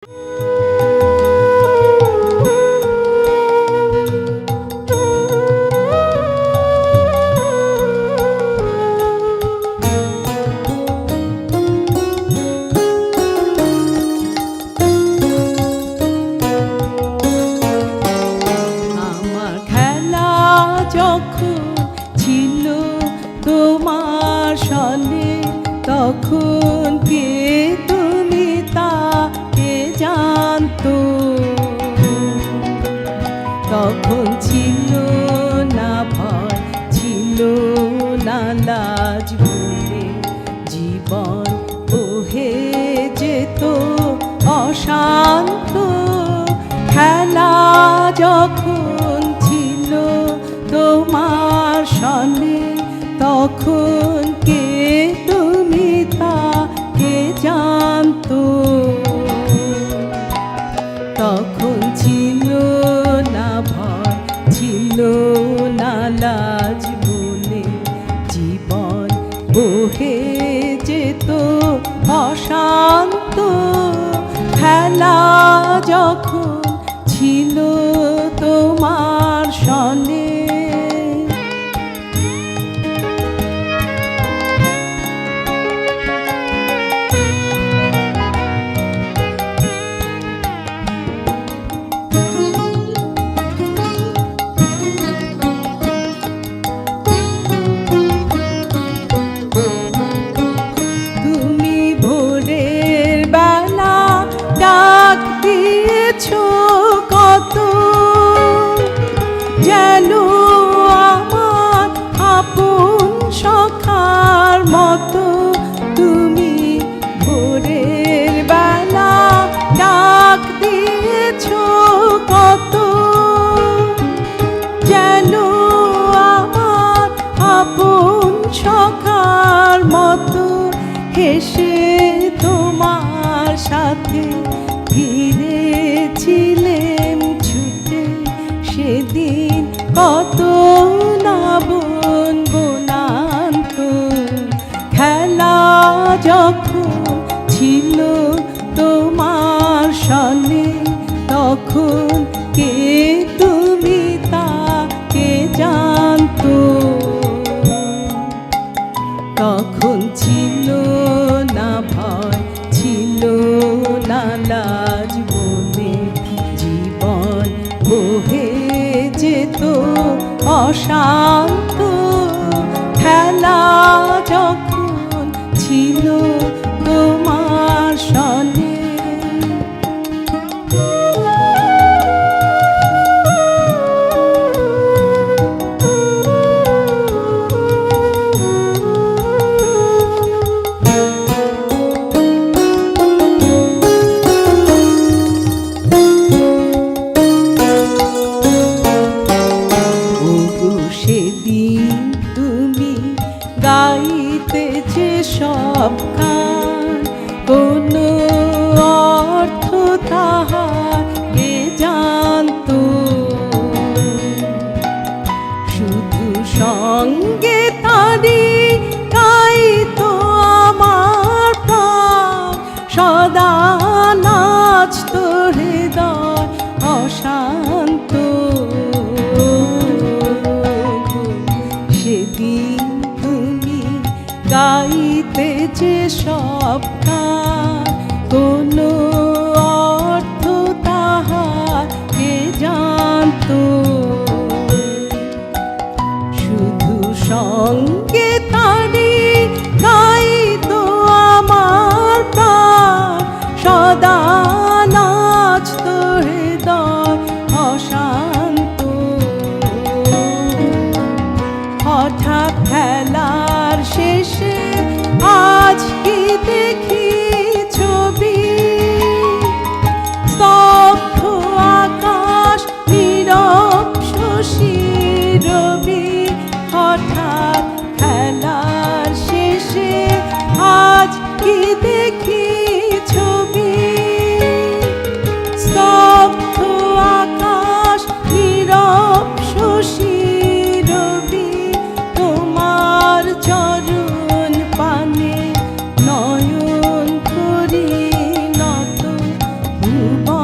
আমার খেলা যখন ছিল তোমার সনে, তখন কে তুমি তাকে জানতো? তখন ছিল না ভয়, ছিল না লাজ বলে জীবন বহে যেত অশান্ত। খেলা যখন ছিল তোমার সনে, তখন কে তুমি তাকে জানতো? তখন ছিল না ভয়, ছিল না লাজ বলে জীবন বহে যেত অশান্ত। খেলা যখন ছিল তোমার সনে। তুমি ভোরের বেলা ডাক দিয়েছো কত, যেন আমার আপন সখার মতো। তুমি ভোরের বেলা ডাক দিয়েছো কত, যেন আমার আপন সখার মতো। হেসে তোমার সাথে ফিরেছিলেম ছুটে, সেদিন কত না বলবো নান্ত। খেলা যখন ছিল তোমার সনে, তখন কে তুমি তাকে জানতো? তখন ছিল না ভয়, ছিল না লাজ বলে জীবন বহে যেত অশান্ত। খেলা যখন ছিল তোমার সনে। সেদিন তুমি গাই ভুবন